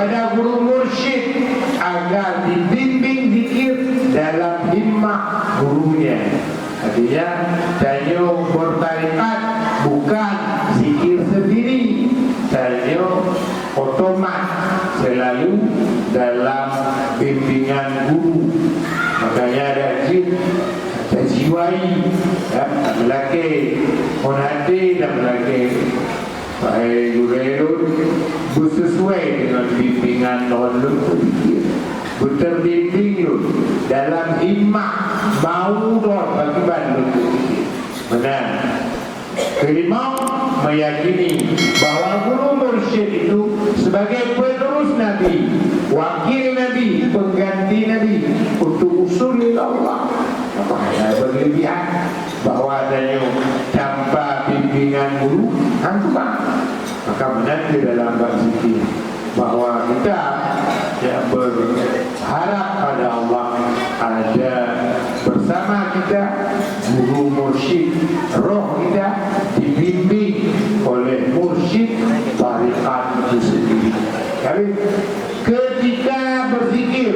kepada guru mursyid agar dibimbing zikir dalam himmah gurunya. Artinya Tanyo bertarikat bukan zikir sendiri, Tanyo otomat selalu dalam bimbingan guru. Makanya ada jiwai ya, lelaki monati dan lelaki baik guru bersesuai dengan bimbingan non-lun berterbimbing dalam himmah mau bagi bandung. Benar. Kelima, meyakini bahwa guru mursyid itu sebagai penerus Nabi, wakil Nabi, pengganti Nabi untuk usul Allah. Apa ada berlebihan bahwa adanya tanpa bimbingan guru hantu. Maka menanti dalam berzikir bahwa kita yang berharap pada Allah ada bersama kita guru mursyid, roh kita dibimbing oleh mursyid tarikat itu sendiri. Jadi ketika berzikir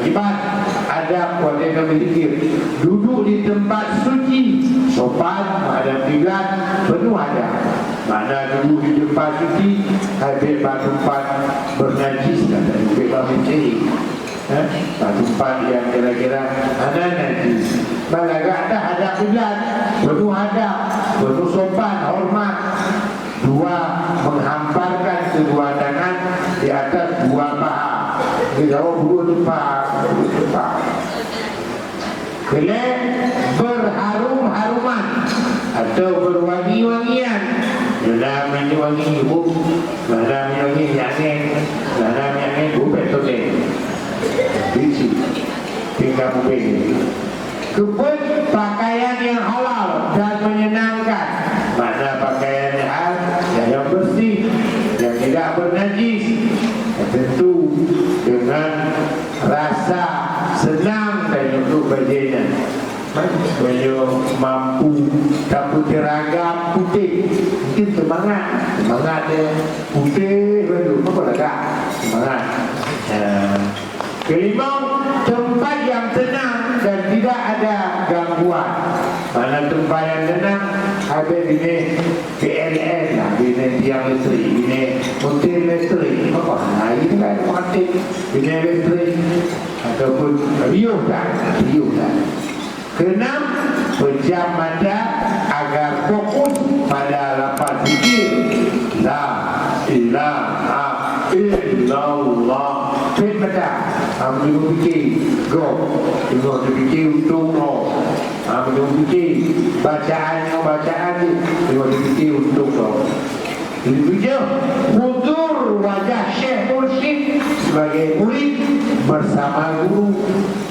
hebat ada kualitas berzikir, duduk di tempat suci sopan menghadap kiblat penuh ada. Mana dulu di tempat suci habis batu-bat bernajis dan bebas mencari batu-bat yang kira-kira ada najis. Malaga ada hadap kiblat penuh hadap, penuh sopan, hormat. Dua, menghamparkan kedua tangan di atas dua paha. Dijawab dua tempat. Kelak berharum-haruman atau berwangi-wangian. Dalam wangi ibu, dalam wangi yakin, dalam yakin bu betul deh. Bisi, tinggal bubeng. Kebun pakaian yang halal dan menyenangkan. Mana pakaian yang bersih, yang tidak bernajis. Tentu dengan rasa senang dan untuk bajunya. Baju mampu tapi teragam putih, mungkin semangat dia putih baru apa lagi semangat. Kelima, tempat yang tenang dan tidak ada gangguan. Mana tempat yang tenang ada ini PLN lah, ini tiang listrik, ini hotel listrik, apa? Nah ini kan mati, ini listrik ataupun riuh dah. Keenam, pejam mata agar fokus pada lafaz zikir la ilaha illallah. Pejam mata, ambil fikir go, tengok fikir untung no, ambil fikir bacaan tengok fikir untung no. Ini hudur wajah Syekh Mursyid sebagai murid bersama guru.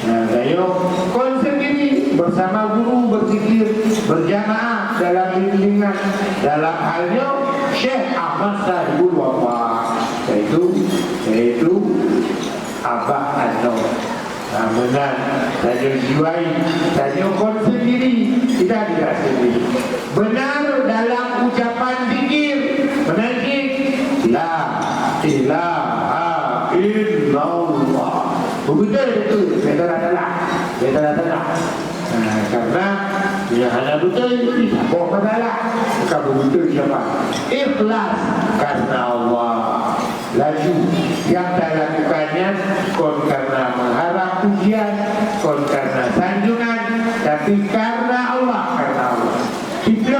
Nah, ayo sendiri bersama guru berzikir berjamaah dalam bimbingan. Dalam halnya Syekh Ahmad Sahibul Wafa, yaitu Abah Anwar. Benar, tanya jiwai, tanya kon sendiri, kita tidak sendiri. Benar dalam ucapan zikir, menangkik la ilaha illallah. Betul, betul adalah. Karena yang hanya betul itu tidak masalah. Bukan betul siapa? Ikhlas karena Allah. Laju yang tak lakukannya kon karena mengharap pujian, kon karena sanjungan, tapi karena Allah. Itu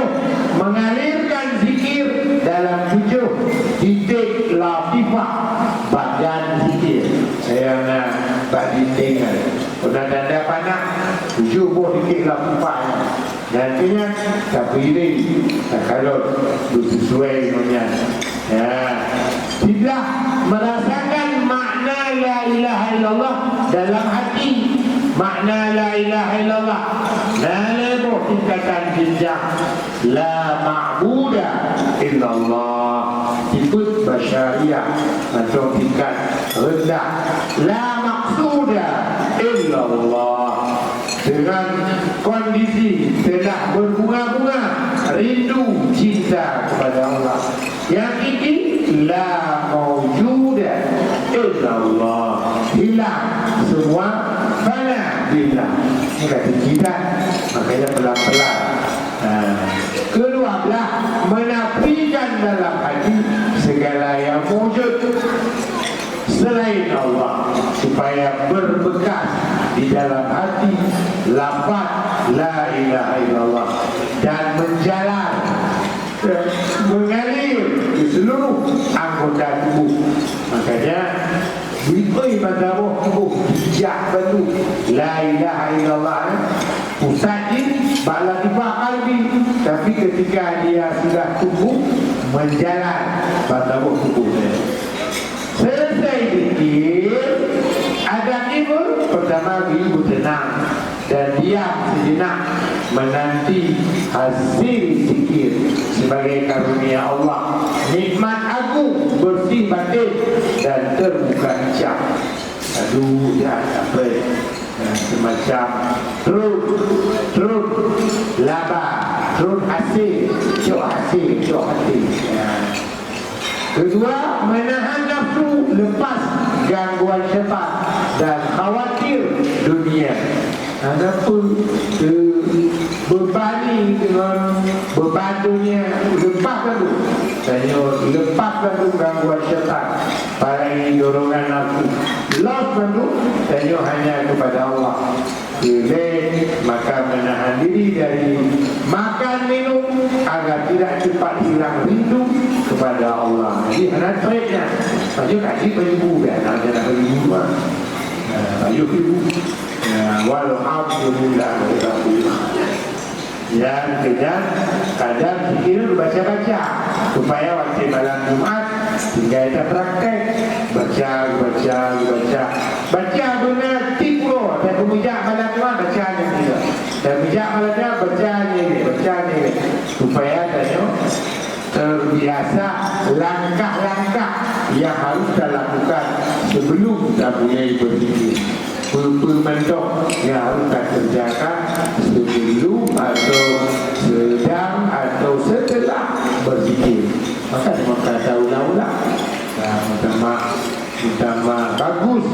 mengalirkan zikir dalam 7 titik latifah badan zikir. Saya nak bagi tinggal. Sudah tanda panah 7 titik latifahnya. Nantinya tak pilih, tak kalau sesuai dengan tidak merasakan makna la ilaha illallah dalam hati. Makna la ilaha illallah nalebo tingkatan jenjang la ma'buda illallah, ikut basyariah atau tingkat rendah. La maqsuda illallah, dengan kondisi telah berbunga-bunga rindu cinta kepada Allah. Yang ini la mawjuda illallah, hilang semua fana billah. Ini kata jidat, makanya pelan-pelan. Kedua belah, menafikan dalam hati segala yang wujud selain Allah, supaya berbekas di dalam hati lafaz la ilaha illallah dan menjalar, mengalir di seluruh anggota tubuh. Makanya diberi pada roh tubuh bijak betul la ilaha illallah. Pusat ini bala tiba kalbi, tapi ketika dia sudah tumbuh menjalan pada roh tubuhnya. Selesai zikir, ada ibu pertama ibu tenang dan diam sejenak menanti hasil zikir sebagai karunia Allah, nikmat agung, bersih batin dan terbuka hijab. Aduh, ya apa semacam terus laba, terus hasil, jauh hasil. Kedua, menahan nafsu lepas gangguan syaitan dan khawatir dunia. Adapun berbani dengan beban dunia, lepaskan tu. Tanya, lepaskan tu gangguan syaitan. Paling dorongan nafsu. Lepaskan tu, tanya hanya kepada Allah. Boleh, maka menahan diri dari makan minum agar tidak cepat hilang rindu kepada Allah. Jadi anak baiknya, baju kaji beribu kan, nak beribu kan, baju beribu. Walau alhamdulillah berlaku. Yang ketiga, kadang zikir baca-baca supaya waktu malam Jumat tinggal kita praktek baca benar tipu dan kemudian malam Jumat bacanya juga dan kemudian malam Jumat bacanya supaya tanya terbiasa langkah-langkah yang harus kita lakukan sebelum kita mulai berzikir. Pembentuk yang harus kita kerjakan sebelum atau sedang atau setelah berzikir. Maka kita tahu ulang-ulang. Utama bagus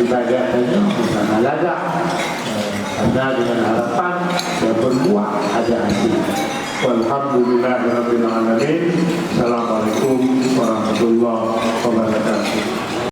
ibadahnya, utama lazat. Karena dengan harapan dan berbuah ada hasil. Walhamdulillahirabbil alamin. Assalamualaikum warahmatullahi wabarakatuh.